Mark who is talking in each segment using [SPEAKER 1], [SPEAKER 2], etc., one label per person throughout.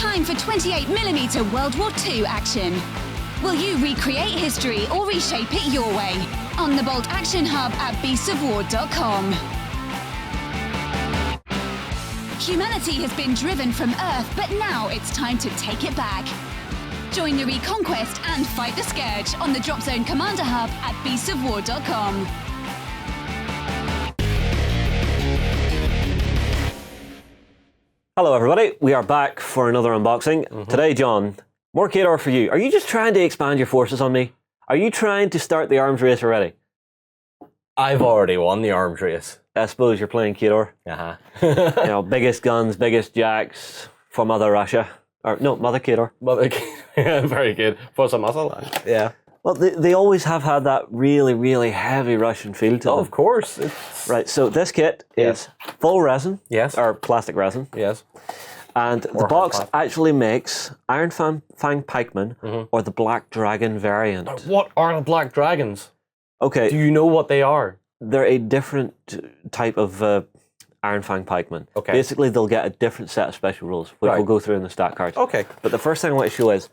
[SPEAKER 1] time for 28mm World War II action. Will you recreate history or reshape it your way? On the Bolt Action Hub at beastsofwar.com. Humanity has been driven from Earth, but now it's time to take it back. Join the Reconquest and fight the Scourge on the Drop Zone Commander Hub at beastsofwar.com.
[SPEAKER 2] Hello everybody, we are back for another unboxing. Today, John, more Khador for you. Are you just trying to expand your forces on me? Are you trying to start the arms race already?
[SPEAKER 3] I've already won the arms race.
[SPEAKER 2] I suppose you're playing Khador. You know, biggest guns, biggest jacks for Mother Russia. Or no, Mother Khador.
[SPEAKER 3] Mother, yeah, very good. For some muscle. Yeah.
[SPEAKER 2] Well, they always have had that really, really heavy Russian feel to them.
[SPEAKER 3] Of course.
[SPEAKER 2] Right, so this kit is full resin.
[SPEAKER 3] Yes.
[SPEAKER 2] Or plastic resin.
[SPEAKER 3] Yes.
[SPEAKER 2] And the box actually makes Iron Fang Pikemen or the Black Dragon variant.
[SPEAKER 3] What are the Black Dragons?
[SPEAKER 2] Okay.
[SPEAKER 3] Do you know what they are?
[SPEAKER 2] They're a different type of Iron Fang Pikemen.
[SPEAKER 3] Okay.
[SPEAKER 2] Basically, they'll get a different set of special rules, which we'll go through in the stat cards.
[SPEAKER 3] Okay.
[SPEAKER 2] But the first thing I want to show is,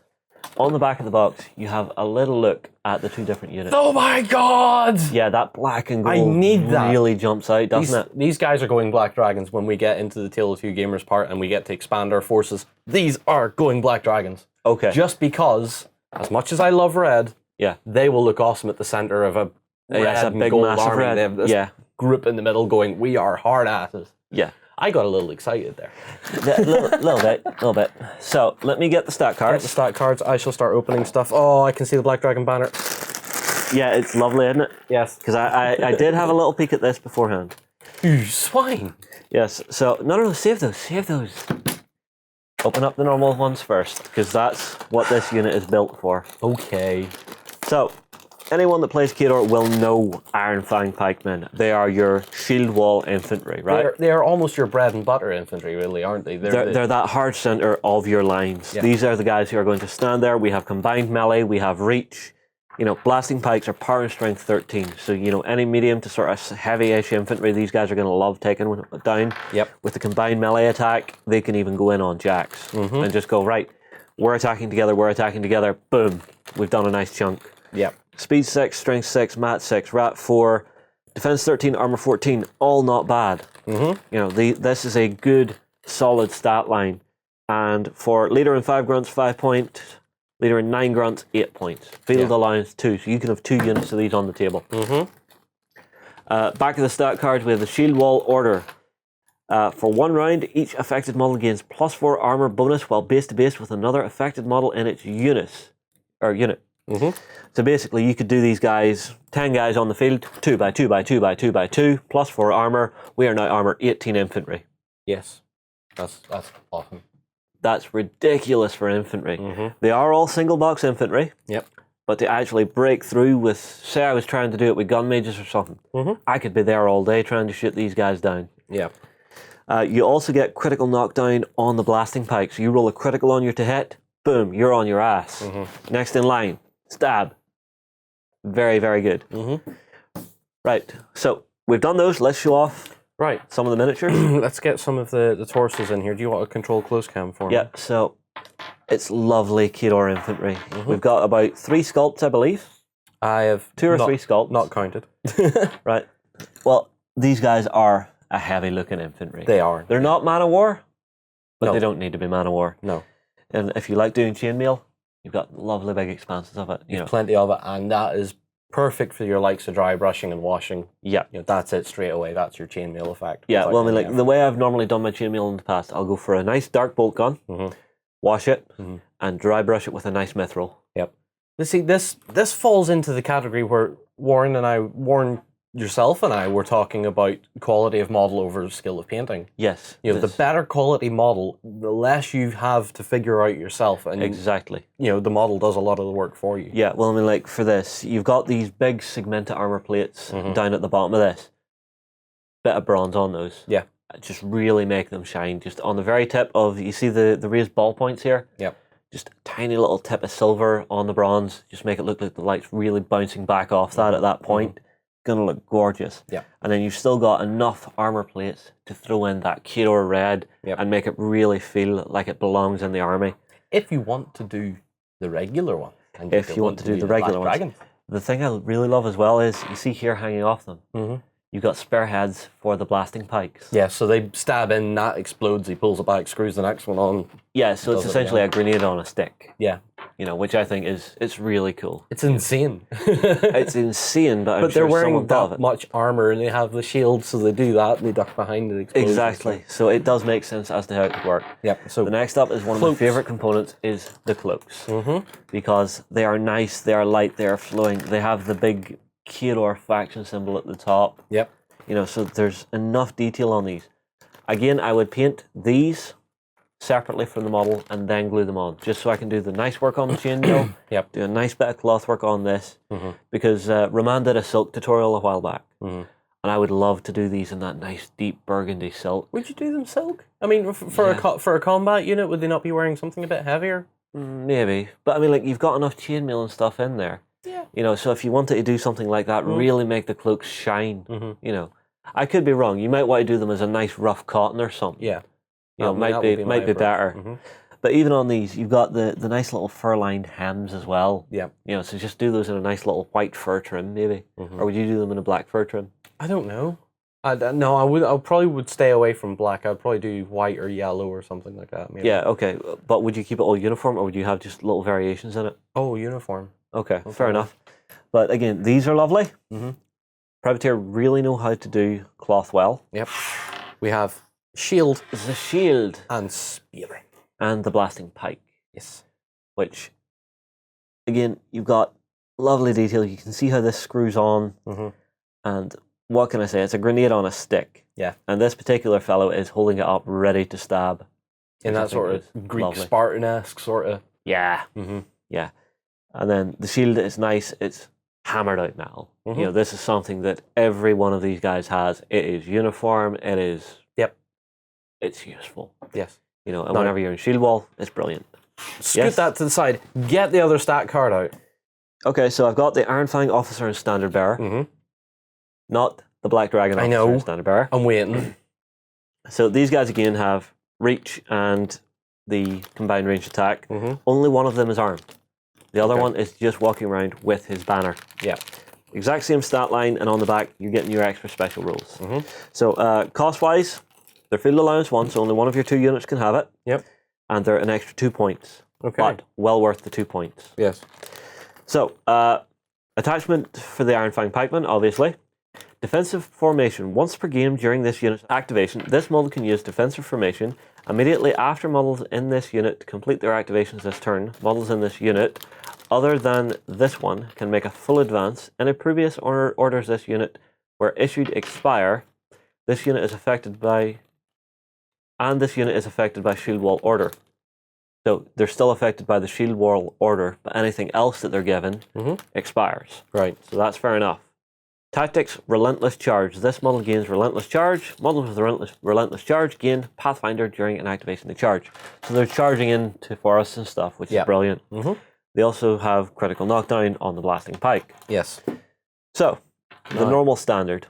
[SPEAKER 2] on the back of the box, you have a little look at the two different units.
[SPEAKER 3] Oh my god!
[SPEAKER 2] Yeah, that black and gold
[SPEAKER 3] I need that.
[SPEAKER 2] really jumps out, doesn't it?
[SPEAKER 3] These guys are going Black Dragons when we get into the Tale of Two Gamers part and we get to expand our forces. These are going Black Dragons.
[SPEAKER 2] Okay.
[SPEAKER 3] Just because, as much as I love red,
[SPEAKER 2] Yeah.
[SPEAKER 3] they will look awesome at the center of a
[SPEAKER 2] Yes,
[SPEAKER 3] red
[SPEAKER 2] a
[SPEAKER 3] and
[SPEAKER 2] big,
[SPEAKER 3] gold
[SPEAKER 2] massive
[SPEAKER 3] army.
[SPEAKER 2] red.
[SPEAKER 3] They have this
[SPEAKER 2] Yeah.
[SPEAKER 3] group in the middle going, we are hard asses.
[SPEAKER 2] Yeah.
[SPEAKER 3] I got a little excited there.
[SPEAKER 2] A little bit. So, let me get the stat
[SPEAKER 3] Get
[SPEAKER 2] cards.
[SPEAKER 3] the stat cards. I shall start opening stuff. Oh, I can see the Black Dragon banner.
[SPEAKER 2] Yeah, it's lovely, isn't it?
[SPEAKER 3] Yes.
[SPEAKER 2] Because I did have a little peek at this beforehand.
[SPEAKER 3] You swine.
[SPEAKER 2] Yes, so, no, save those. Open up the normal ones first, because that's what this unit is built for.
[SPEAKER 3] Okay.
[SPEAKER 2] So, anyone that plays Khador will know Iron Fang Pikemen. They are your shield wall infantry, right?
[SPEAKER 3] They are almost your bread and butter infantry, really, aren't they?
[SPEAKER 2] They're that hard center of your lines.
[SPEAKER 3] Yeah.
[SPEAKER 2] These are the guys who are going to stand there. We have combined melee, we have reach. You know, blasting pikes are power and strength 13. So, you know, any medium to sort of heavy-ish infantry, these guys are going to love taking down.
[SPEAKER 3] Yep.
[SPEAKER 2] With the combined melee attack, they can even go in on jacks and just go, right, we're attacking together, boom, we've done a nice chunk.
[SPEAKER 3] Yep.
[SPEAKER 2] Speed 6, strength 6, mat 6, rat 4, defense 13, armor 14, all not bad. You know, this is a good, solid stat line. And for leader in 5 grunts, 5 points. Leader in 9 grunts, 8 points. Field allowance 2, so you can have 2 units of these on the table. Back of the stat cards, we have the shield wall order. For 1 round, each affected model gains +4 armor bonus while base to base with another affected model in its unit. So basically, you could do these guys, 10 guys on the field, 2 by 2 by 2 by 2 by 2, +4 armor. We are now armor 18 infantry.
[SPEAKER 3] Yes. That's awesome.
[SPEAKER 2] That's ridiculous for infantry. They are all single box infantry.
[SPEAKER 3] Yep.
[SPEAKER 2] But to actually break through with, say I was trying to do it with gun mages or something, I could be there all day trying to shoot these guys down.
[SPEAKER 3] Yeah.
[SPEAKER 2] You also get critical knockdown on the blasting pike. So you roll a critical on your to hit, boom, you're on your ass. Next in line, stab. Very, very good. Right, so we've done those. Let's show off some of the miniatures.
[SPEAKER 3] Let's get some of the torsos in here. Do you want a control close cam for me?
[SPEAKER 2] Yeah, so it's lovely Khador infantry. We've got about 3 sculpts, I believe.
[SPEAKER 3] I have
[SPEAKER 2] 2 or 3 sculpts.
[SPEAKER 3] Not counted.
[SPEAKER 2] Right. Well, these guys are a heavy looking infantry.
[SPEAKER 3] They are.
[SPEAKER 2] They're not man of war, but
[SPEAKER 3] No.
[SPEAKER 2] they don't need to be man of war.
[SPEAKER 3] No.
[SPEAKER 2] And if you like doing chainmail, you've got lovely big expanses of it. You know.
[SPEAKER 3] Plenty of it, and that is perfect for your likes of dry brushing and washing.
[SPEAKER 2] Yeah.
[SPEAKER 3] You know, that's it straight away. That's your chainmail effect.
[SPEAKER 2] Yeah, well, I mean, like the way I've normally done my chainmail in the past, I'll go for a nice dark bolt gun, wash it, and dry brush it with a nice mithril.
[SPEAKER 3] Yep. You see, this falls into the category where Warren yourself and I were talking about quality of model over skill of painting.
[SPEAKER 2] Yes.
[SPEAKER 3] You know, the better quality model, the less you have to figure out yourself. And
[SPEAKER 2] exactly.
[SPEAKER 3] You know, the model does a lot of the work for you.
[SPEAKER 2] Yeah, well, I mean, like for this, you've got these big segmented armor plates down at the bottom of this. Bit of bronze on those.
[SPEAKER 3] Yeah.
[SPEAKER 2] Just really make them shine. Just on the very tip of, you see the raised ball points here?
[SPEAKER 3] Yep.
[SPEAKER 2] Just a tiny little tip of silver on the bronze. Just make it look like the light's really bouncing back off that at that point. going to look gorgeous.
[SPEAKER 3] Yeah.
[SPEAKER 2] And then you've still got enough armor plates to throw in that Khador red and make it really feel like it belongs in the army.
[SPEAKER 3] If you want to do the regular one. And
[SPEAKER 2] If you want to do the regular ones. The thing I really love as well is, you see here hanging off them, you've got spare heads for the blasting pikes.
[SPEAKER 3] Yeah, so they stab in, that explodes, he pulls it back, screws the next one on.
[SPEAKER 2] Yeah, so it's essentially a grenade on a stick.
[SPEAKER 3] Yeah.
[SPEAKER 2] You know, which I think it's really cool.
[SPEAKER 3] It's insane.
[SPEAKER 2] It's insane, but I'm
[SPEAKER 3] But they're
[SPEAKER 2] sure
[SPEAKER 3] wearing
[SPEAKER 2] someone thought of
[SPEAKER 3] that
[SPEAKER 2] it.
[SPEAKER 3] much armor and they have the shield, so they do that and they duck behind it.
[SPEAKER 2] Exactly. So it does make sense as to how it would work.
[SPEAKER 3] Yep. So
[SPEAKER 2] the next up is one of my favorite components is the cloaks. Because they are nice, they are light, they are flowing. They have the big Khador faction symbol at the top.
[SPEAKER 3] Yep.
[SPEAKER 2] You know, so there's enough detail on these. Again, I would paint these separately from the model and then glue them on, just so I can do the nice work on the chainmail.
[SPEAKER 3] Yep.
[SPEAKER 2] Do a nice bit of cloth work on this, because Roman did a silk tutorial a while back, and I would love to do these in that nice deep burgundy silk.
[SPEAKER 3] Would you do them silk? I mean, for a combat unit, would they not be wearing something a bit heavier?
[SPEAKER 2] Maybe, but I mean, like, you've got enough chainmail and stuff in there.
[SPEAKER 3] Yeah.
[SPEAKER 2] You know, so if you wanted to do something like that, really make the cloaks shine. You know, I could be wrong. You might want to do them as a nice rough cotton or something.
[SPEAKER 3] Yeah.
[SPEAKER 2] You know, might be better. But even on these, you've got the nice little fur-lined hems as well.
[SPEAKER 3] Yeah.
[SPEAKER 2] You know, so just do those in a nice little white fur trim, maybe. Or would you do them in a black fur trim?
[SPEAKER 3] I don't know. I probably would stay away from black. I'd probably do white or yellow or something like that. Maybe.
[SPEAKER 2] Yeah, okay. But would you keep it all uniform, or would you have just little variations in it?
[SPEAKER 3] Oh, uniform.
[SPEAKER 2] Okay, fair enough. But again, these are lovely. Privateer really know how to do cloth well.
[SPEAKER 3] Yep. We have shield.
[SPEAKER 2] The shield.
[SPEAKER 3] And spear.
[SPEAKER 2] And the blasting pike.
[SPEAKER 3] Yes.
[SPEAKER 2] Which, again, you've got lovely detail. You can see how this screws on. And what can I say? It's a grenade on a stick.
[SPEAKER 3] Yeah.
[SPEAKER 2] And this particular fellow is holding it up ready to stab.
[SPEAKER 3] In that sort of Greek Spartan-esque sort of.
[SPEAKER 2] Yeah. Yeah. And then the shield is nice. It's hammered out metal. You know, this is something that every one of these guys has. It is uniform. It is.
[SPEAKER 3] Yep.
[SPEAKER 2] It's useful.
[SPEAKER 3] Yes.
[SPEAKER 2] You know, and whenever you're in shield wall, it's brilliant.
[SPEAKER 3] Scoot that to the side. Get the other stat card out.
[SPEAKER 2] Okay, so I've got the Iron Fang Officer and Standard Bearer. Not the Black Dragon Officer and Standard Bearer.
[SPEAKER 3] I'm waiting.
[SPEAKER 2] So these guys again have reach and the combined range attack. Only one of them is armed. The other one is just walking around with his banner.
[SPEAKER 3] Yeah.
[SPEAKER 2] Exact same stat line, and on the back, you're getting your extra special rules. So cost-wise, they're field allowance 1, so only one of your 2 units can have it.
[SPEAKER 3] Yep.
[SPEAKER 2] And they're an extra 2 points.
[SPEAKER 3] Okay.
[SPEAKER 2] But well worth the 2 points.
[SPEAKER 3] Yes.
[SPEAKER 2] So, attachment for the Iron Fang Pikemen, obviously. Defensive formation. Once per game during this unit's activation, this model can use defensive formation. Immediately after models in this unit complete their activations this turn, models in this unit, other than this one, can make a full advance. Any previous orders this unit were issued expire. This unit is affected by... And this unit is affected by Shield Wall Order. So they're still affected by the Shield Wall Order, but anything else that they're given expires.
[SPEAKER 3] Right.
[SPEAKER 2] So that's fair enough. Tactics, Relentless Charge. This model gains Relentless Charge. Models with Relentless Charge gain Pathfinder during an activation they charge. So they're charging into forests and stuff, which is brilliant. They also have critical knockdown on the Blasting Pike.
[SPEAKER 3] Yes.
[SPEAKER 2] So, the normal standard.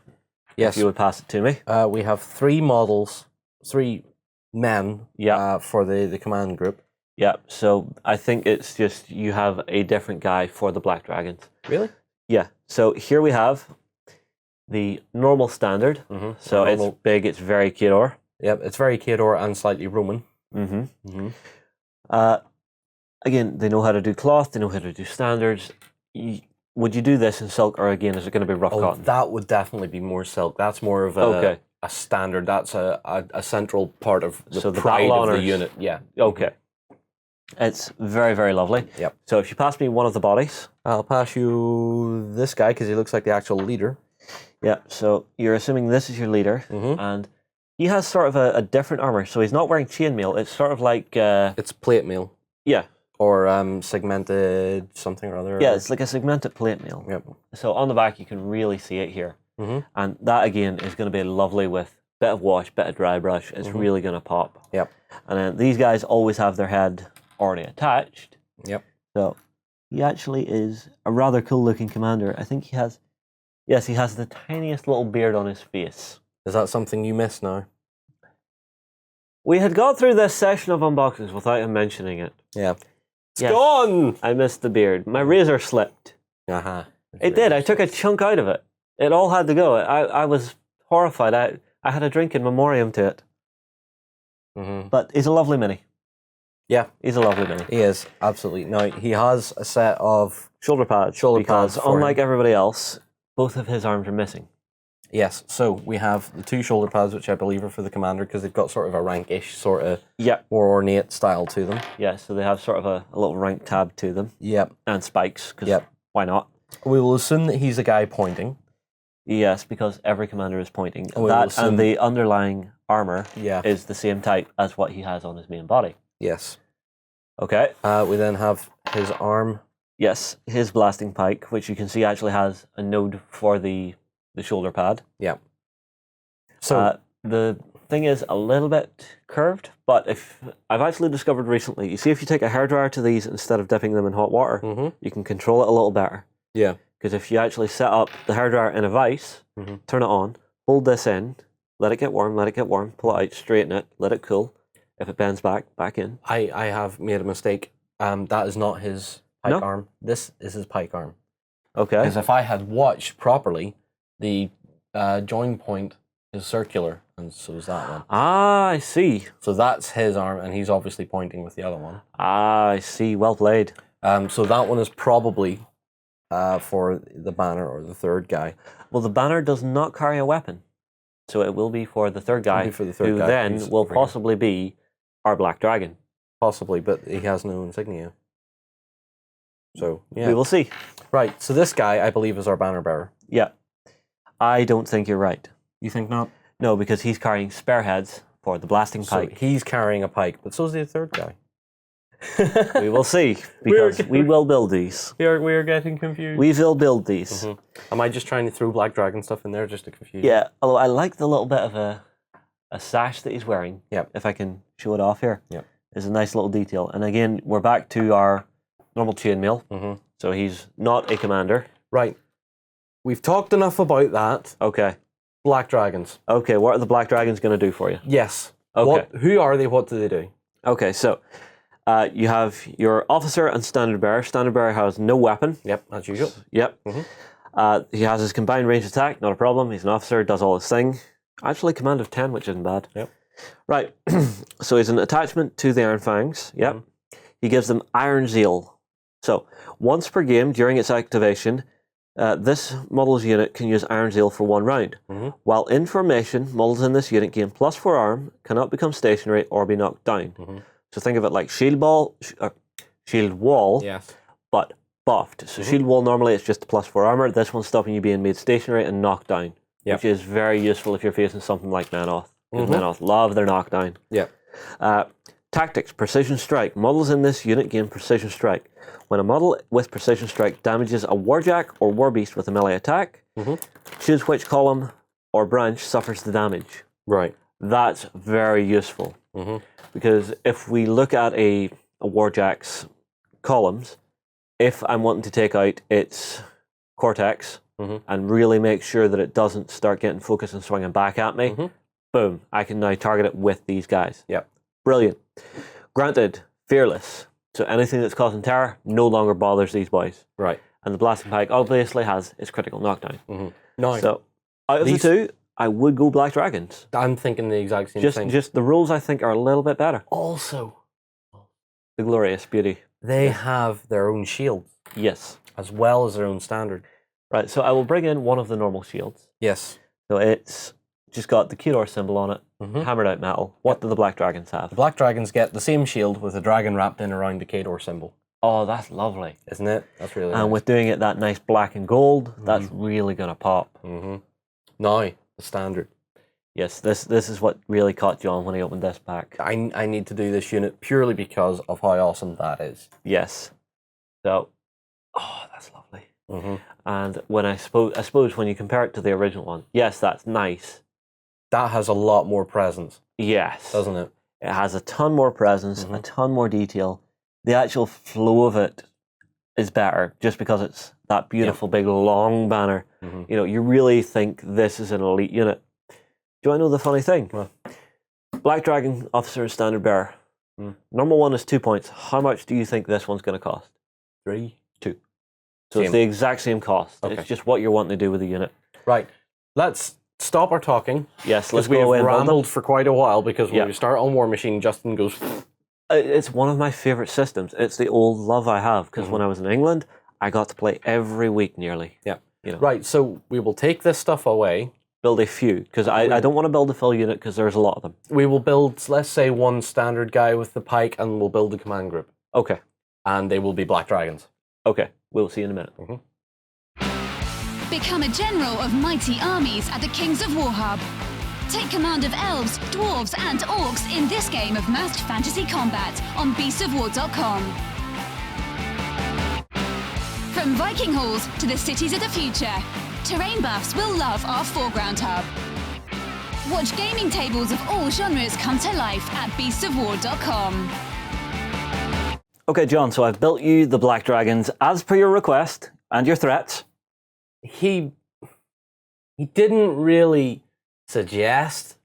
[SPEAKER 3] Yes.
[SPEAKER 2] If you would pass it to me.
[SPEAKER 3] We have 3 models, 3 men for the command group.
[SPEAKER 2] Yeah, so I think it's just you have a different guy for the Black Dragons. Really? Yeah. So here we have the normal standard. So it's big, it's very Khador.
[SPEAKER 3] Yep, it's very Khador and slightly Roman.
[SPEAKER 2] Again, they know how to do cloth, they know how to do standards. Would you do this in silk, or again, is it going to be rough cotton?
[SPEAKER 3] That would definitely be more silk. That's more of a standard. That's a central part of the pride of the unit. Yeah.
[SPEAKER 2] Okay. It's very, very lovely.
[SPEAKER 3] Yep.
[SPEAKER 2] So if you pass me one of the bodies.
[SPEAKER 3] I'll pass you this guy because he looks like the actual leader.
[SPEAKER 2] Yeah, so you're assuming this is your leader, and he has sort of a different armor. So he's not wearing chainmail. It's sort of like...
[SPEAKER 3] it's plate mail.
[SPEAKER 2] Yeah.
[SPEAKER 3] Or segmented something or other.
[SPEAKER 2] Yeah, it's like a segmented plate mail.
[SPEAKER 3] Yep.
[SPEAKER 2] So on the back, you can really see it here. And that, again, is going to be lovely with bit of wash, bit of dry brush. It's really going to pop.
[SPEAKER 3] Yep.
[SPEAKER 2] And then these guys always have their head already attached.
[SPEAKER 3] Yep.
[SPEAKER 2] So he actually is a rather cool looking commander. I think he has Yes, he has the tiniest little beard on his face.
[SPEAKER 3] Is that something you miss now?
[SPEAKER 2] We had gone through this session of unboxings without him mentioning it.
[SPEAKER 3] Yeah. It's
[SPEAKER 2] Yes,
[SPEAKER 3] gone!
[SPEAKER 2] I missed the beard. My razor slipped.
[SPEAKER 3] Uh-huh.
[SPEAKER 2] It did. I took a chunk out of it. It all had to go. I was horrified. I had a drink in memoriam to it.
[SPEAKER 3] Mm-hmm.
[SPEAKER 2] But he's a lovely mini.
[SPEAKER 3] Yeah.
[SPEAKER 2] He's a lovely mini.
[SPEAKER 3] He is, absolutely. Now, he has a set of...
[SPEAKER 2] Shoulder pads. Because
[SPEAKER 3] for
[SPEAKER 2] unlike
[SPEAKER 3] him.
[SPEAKER 2] everybody else, both of his arms are missing.
[SPEAKER 3] Yes, so we have the 2 shoulder pads, which I believe are for the commander, because they've got sort of a rankish, sort of more ornate style to them.
[SPEAKER 2] Yeah, so they have sort of a little rank tab to them.
[SPEAKER 3] Yep.
[SPEAKER 2] And spikes, because why not?
[SPEAKER 3] We will assume that he's a guy pointing.
[SPEAKER 2] Yes, because every commander is pointing.
[SPEAKER 3] And
[SPEAKER 2] that and the underlying armor
[SPEAKER 3] Yeah.
[SPEAKER 2] is the same type as what he has on his main body.
[SPEAKER 3] Yes.
[SPEAKER 2] Okay.
[SPEAKER 3] We then have his arm.
[SPEAKER 2] Yes, his blasting pike, which you can see actually has a node for the shoulder pad.
[SPEAKER 3] Yeah. So
[SPEAKER 2] the thing is a little bit curved, but if I've actually discovered recently, you see if you take a hairdryer to these instead of dipping them in hot water, you can control it a little better.
[SPEAKER 3] Yeah.
[SPEAKER 2] Because if you actually set up the hairdryer in a vise, turn it on, hold this in, let it get warm, pull it out, straighten it, let it cool. If it bends back in.
[SPEAKER 3] I have made a mistake. That is not his pike arm. This is his pike arm.
[SPEAKER 2] Okay.
[SPEAKER 3] Because if I had watched properly, the join point is circular, and so is that one.
[SPEAKER 2] Ah, I see.
[SPEAKER 3] So that's his arm, and he's obviously pointing with the other one.
[SPEAKER 2] Ah, I see. Well played.
[SPEAKER 3] So that one is probably for the banner or the third guy.
[SPEAKER 2] Well, the banner does not carry a weapon, so it will be for the third guy,
[SPEAKER 3] For the third
[SPEAKER 2] who
[SPEAKER 3] guy
[SPEAKER 2] then will possibly be our Black Dragon.
[SPEAKER 3] Possibly, but he has no insignia. So, yeah.
[SPEAKER 2] We will see.
[SPEAKER 3] Right, so this guy, I believe, is our banner bearer.
[SPEAKER 2] Yeah. I don't think you're right.
[SPEAKER 3] You think not?
[SPEAKER 2] No, because he's carrying spearheads for the blasting pike.
[SPEAKER 3] So he's carrying a pike, but so is the third guy.
[SPEAKER 2] We will see, because we will build these.
[SPEAKER 3] We are getting confused.
[SPEAKER 2] We will build these.
[SPEAKER 3] Am I just trying to throw Black Dragon stuff in there just to confuse you?
[SPEAKER 2] Yeah, although I like the little bit of a sash that he's wearing.
[SPEAKER 3] Yep.
[SPEAKER 2] If I can show it off here.
[SPEAKER 3] Yep.
[SPEAKER 2] It's a nice little detail. And again, we're back to our normal chainmail. So he's not a commander.
[SPEAKER 3] Right. We've talked enough about that.
[SPEAKER 2] Okay.
[SPEAKER 3] Black Dragons.
[SPEAKER 2] Okay, what are the Black Dragons going to do for you?
[SPEAKER 3] Yes.
[SPEAKER 2] Okay.
[SPEAKER 3] Who are they? What do they do?
[SPEAKER 2] Okay, so you have your officer and standard bearer. Standard bearer has no weapon.
[SPEAKER 3] Yep, as usual.
[SPEAKER 2] Yep. He has his combined range attack, not a problem. He's an officer, does all his thing. Actually, command of 10, which isn't bad.
[SPEAKER 3] Yep.
[SPEAKER 2] Right. So he's an attachment to the Iron Fangs. Yep. He gives them Iron Zeal. So once per game during its activation, this model's unit can use Iron Zeal for 1 round. While in formation, models in this unit gain +4 arm, cannot become stationary or be knocked down. So think of it like shield wall,
[SPEAKER 3] Yes.
[SPEAKER 2] but buffed. So shield wall normally it's just +4 armor. This one's stopping you being made stationary and knocked down, which is very useful if you're facing something like Manoth. Because Manoth love their knockdown.
[SPEAKER 3] Yeah.
[SPEAKER 2] Tactics, precision strike. Models in this unit gain precision strike. When a model with precision strike damages a warjack or warbeast with a melee attack, choose which column or branch suffers the damage.
[SPEAKER 3] Right.
[SPEAKER 2] That's very useful. Because if we look at a warjack's columns, if I'm wanting to take out its cortex and really make sure that it doesn't start getting focused and swinging back at me, boom, I can now target it with these guys.
[SPEAKER 3] Yep.
[SPEAKER 2] Brilliant. Granted, fearless. So anything that's causing terror no longer bothers these boys.
[SPEAKER 3] Right.
[SPEAKER 2] And the blasting pike obviously has its critical knockdown.
[SPEAKER 3] No.
[SPEAKER 2] So out of the two, I would go Black Dragons.
[SPEAKER 3] I'm thinking the exact same thing.
[SPEAKER 2] Just the rules I think are a little bit better.
[SPEAKER 3] Also,
[SPEAKER 2] The glorious beauty.
[SPEAKER 3] they have their own shields
[SPEAKER 2] Yes.
[SPEAKER 3] as well as their own standard.
[SPEAKER 2] Right, so I will bring in one of the normal shields.
[SPEAKER 3] Yes.
[SPEAKER 2] So it's just got the Khador symbol on it, hammered out metal. What do the Black Dragons have?
[SPEAKER 3] The Black Dragons get the same shield with a dragon wrapped in around the Khador symbol.
[SPEAKER 2] Oh, that's lovely.
[SPEAKER 3] Isn't it? That's really
[SPEAKER 2] And
[SPEAKER 3] nice.
[SPEAKER 2] with doing it that nice black and gold, that's really going to pop.
[SPEAKER 3] Now, the standard.
[SPEAKER 2] Yes, this is what really caught John when he opened this pack.
[SPEAKER 3] I need to do this unit purely because of how awesome that is.
[SPEAKER 2] Yes. So, oh, that's lovely. And when I suppose when you compare it to the original one, yes, that's nice.
[SPEAKER 3] That has a lot more presence,
[SPEAKER 2] Yes.
[SPEAKER 3] doesn't it?
[SPEAKER 2] It has a ton more presence, a ton more detail. The actual flow of it is better just because it's that beautiful big long banner. You know, you really think this is an elite unit. Do you want to know the funny thing?
[SPEAKER 3] Well.
[SPEAKER 2] Black Dragon Officer and Standard Bearer. Number 1 is 2 points. How much do you think this one's going to cost?
[SPEAKER 3] 3.
[SPEAKER 2] 2. So
[SPEAKER 3] Same.
[SPEAKER 2] it's the exact same cost.
[SPEAKER 3] Okay.
[SPEAKER 2] It's just what you're wanting to do with the unit.
[SPEAKER 3] Right. Let's stop our talking.
[SPEAKER 2] Yes, let's
[SPEAKER 3] We
[SPEAKER 2] go away
[SPEAKER 3] have
[SPEAKER 2] and build them.
[SPEAKER 3] rambled for quite a while because when
[SPEAKER 2] Yeah.
[SPEAKER 3] we start on Warmachine, Justin goes,
[SPEAKER 2] It's one of my favorite systems. It's the old love I have because when I was in England, I got to play every week nearly.
[SPEAKER 3] yeah.
[SPEAKER 2] You know,
[SPEAKER 3] Right, so we will take this stuff away.
[SPEAKER 2] build a few because I don't want to build a full unit because there's a lot of them.
[SPEAKER 3] We will build, let's say, one standard guy with the pike, and we'll build a command group.
[SPEAKER 2] Okay,
[SPEAKER 3] And they will be Black Dragons.
[SPEAKER 2] okay, we'll see you in a minute.
[SPEAKER 1] Become a general of mighty armies at the Kings of War Hub. Take command of elves, dwarves, and orcs in this game of masked fantasy combat on beastsofwar.com. From Viking halls to the cities of the future, terrain buffs will love our foreground hub. Watch gaming tables of all genres come to life at beastsofwar.com.
[SPEAKER 2] Okay, John. So I've built you the Black Dragons as per your request and your threats.
[SPEAKER 3] He didn't really suggest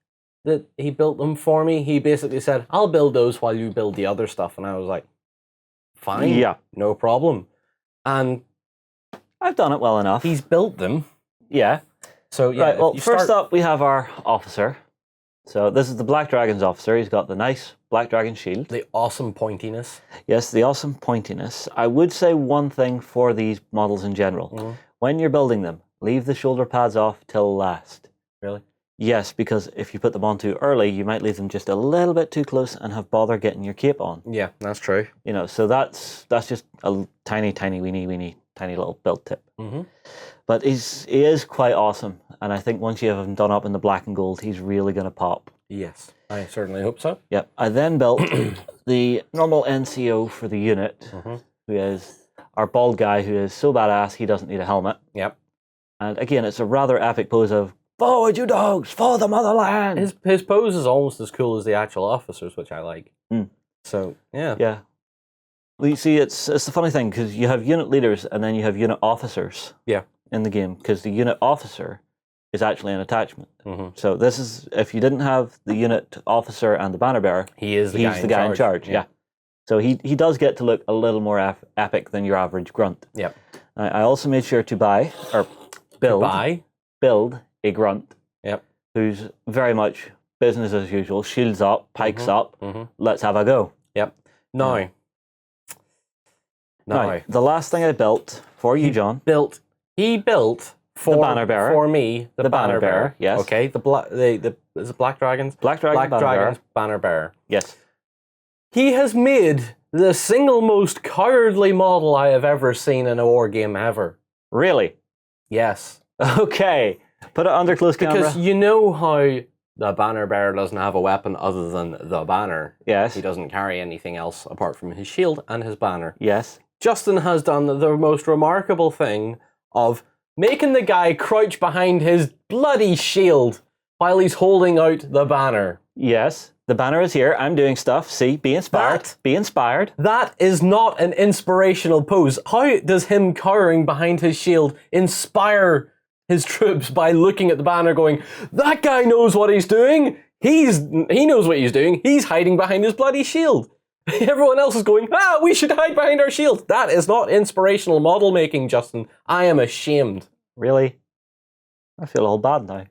[SPEAKER 3] that he built them for me. He basically said, I'll build those while you build the other stuff. And I was like, fine,
[SPEAKER 2] Yeah,
[SPEAKER 3] no problem. And
[SPEAKER 2] I've done it well enough.
[SPEAKER 3] he's built them.
[SPEAKER 2] Yeah.
[SPEAKER 3] So yeah,
[SPEAKER 2] Right. Well,
[SPEAKER 3] you
[SPEAKER 2] first
[SPEAKER 3] start-
[SPEAKER 2] up, we have our officer. So this is the Black Dragon's officer. He's got the nice Black Dragon shield.
[SPEAKER 3] the awesome pointiness.
[SPEAKER 2] Yes, the awesome pointiness. I would say one thing for these models in general. When you're building them, leave the shoulder pads off till last.
[SPEAKER 3] Really?
[SPEAKER 2] Yes, because if you put them on too early, you might leave them just a little bit too close and have bother getting your cape on.
[SPEAKER 3] Yeah, that's true.
[SPEAKER 2] You know, so that's just a tiny, weeny, tiny little build tip. But he is quite awesome, and I think once you have him done up in the black and gold, he's really going to pop.
[SPEAKER 3] Yes, I certainly hope so.
[SPEAKER 2] Yep. I then built the normal NCO for the unit, who is our bald guy who is so badass he doesn't need a helmet.
[SPEAKER 3] Yep.
[SPEAKER 2] And again, it's a rather epic pose of "Forward, you dogs, for the motherland!"
[SPEAKER 3] His pose is almost as cool as the actual officers, which I like. So yeah.
[SPEAKER 2] Yeah. Well, you see, it's the funny thing because you have unit leaders and then you have unit officers.
[SPEAKER 3] Yeah.
[SPEAKER 2] In the game, because the unit officer is actually an attachment. So this is if you didn't have the unit officer and the banner bearer,
[SPEAKER 3] He's
[SPEAKER 2] the guy in charge. Yeah. So he does get to look a little more epic than your average grunt.
[SPEAKER 3] Yep.
[SPEAKER 2] I also made sure to build a grunt.
[SPEAKER 3] Yep.
[SPEAKER 2] Who's very much business as usual. Shields up, pikes up. Let's have a go.
[SPEAKER 3] Yep. Now,
[SPEAKER 2] the last thing I built for you, John.
[SPEAKER 3] He built for
[SPEAKER 2] the banner bearer.
[SPEAKER 3] For me, the banner bearer.
[SPEAKER 2] Yes.
[SPEAKER 3] Okay. Is it Black Dragons?
[SPEAKER 2] Black Dragon
[SPEAKER 3] Banner Bearer.
[SPEAKER 2] Yes.
[SPEAKER 3] He has made the single most cowardly model I have ever seen in a war game ever.
[SPEAKER 2] Really?
[SPEAKER 3] Yes.
[SPEAKER 2] Okay. Put it under close camera.
[SPEAKER 3] Because you know how the banner bearer doesn't have a weapon other than the banner.
[SPEAKER 2] Yes.
[SPEAKER 3] He doesn't carry anything else apart from his shield and his banner.
[SPEAKER 2] Yes.
[SPEAKER 3] Justin has done the most remarkable thing of making the guy crouch behind his bloody shield while he's holding out the banner.
[SPEAKER 2] Yes. The banner is here. I'm doing stuff. See? Be inspired. Be inspired.
[SPEAKER 3] That is not an inspirational pose. How does him cowering behind his shield inspire his troops by looking at the banner going, that guy knows what he's doing. He knows what he's doing. He's hiding behind his bloody shield. Everyone else is going, we should hide behind our shield. That is not inspirational model making, Justin. I am ashamed.
[SPEAKER 2] Really? I feel all bad now.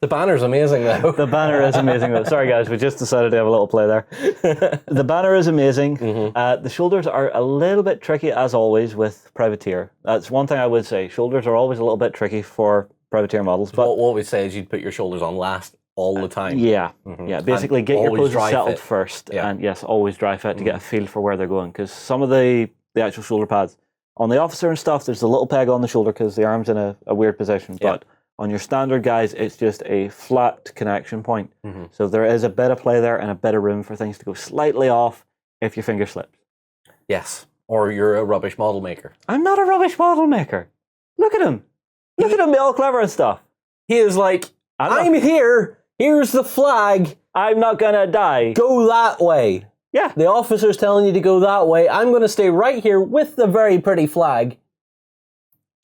[SPEAKER 3] The banner's amazing, though.
[SPEAKER 2] The banner is amazing, though. Sorry, guys, we just decided to have a little play there. The banner is amazing. The shoulders are a little bit tricky, as always, with Privateer. That's one thing I would say. Shoulders are always a little bit tricky for Privateer models. But
[SPEAKER 3] what we'd say is you'd put your shoulders on last all the time.
[SPEAKER 2] Yeah. Yeah, basically
[SPEAKER 3] And
[SPEAKER 2] get your
[SPEAKER 3] always
[SPEAKER 2] poses
[SPEAKER 3] dry
[SPEAKER 2] settled
[SPEAKER 3] fit.
[SPEAKER 2] first.
[SPEAKER 3] Yeah.
[SPEAKER 2] And yes, always dry fit to get a feel for where they're going. Because some of the actual shoulder pads, on the officer and stuff, there's a little peg on the shoulder because the arm's in a weird position.
[SPEAKER 3] Yeah.
[SPEAKER 2] But on your standard guys, it's just a flat connection point. So there is a bit of play there and a bit of room for things to go slightly off if your finger slips.
[SPEAKER 3] Yes. Or you're a rubbish model maker.
[SPEAKER 2] I'm not a rubbish model maker. Look at him. Look at him be all clever and stuff.
[SPEAKER 3] He is like, I'm here. Here's the flag.
[SPEAKER 2] I'm not gonna die.
[SPEAKER 3] Go that way.
[SPEAKER 2] Yeah.
[SPEAKER 3] The officer's telling you to go that way. I'm going to stay right here with the very pretty flag.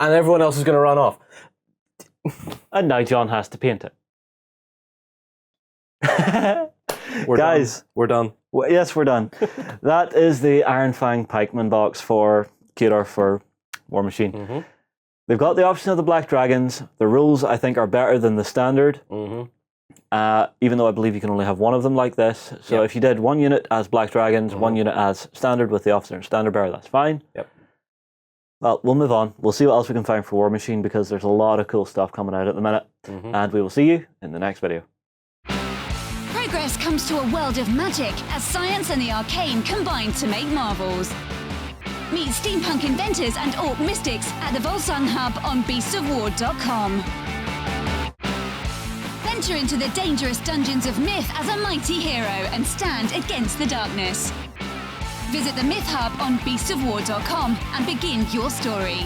[SPEAKER 3] and everyone else is going to run off.
[SPEAKER 4] And now John has to paint it.
[SPEAKER 2] Guys,
[SPEAKER 3] we're done.
[SPEAKER 2] Yes, we're done. That is the Iron Fang Pikemen box for Khador for Warmachine.
[SPEAKER 3] Mm-hmm.
[SPEAKER 2] They've got the option of the Black Dragons. The rules, I think, are better than the standard.
[SPEAKER 3] Mm-hmm.
[SPEAKER 2] Even though I believe you can only have one of them like this. So if you did one unit as Black Dragons, one unit as standard with the officer and standard bearer, that's fine.
[SPEAKER 3] Yep.
[SPEAKER 2] Well, we'll move on. We'll see what else we can find for Warmachine because there's a lot of cool stuff coming out at the minute. And we will see you in the next video.
[SPEAKER 1] Progress comes to a world of magic as science and the arcane combine to make marvels. Meet steampunk inventors and orc mystics at the Volsung Hub on beastsofwar.com. Enter into the dangerous dungeons of myth as a mighty hero and stand against the darkness. Visit the Myth Hub on beastsofwar.com and begin your story.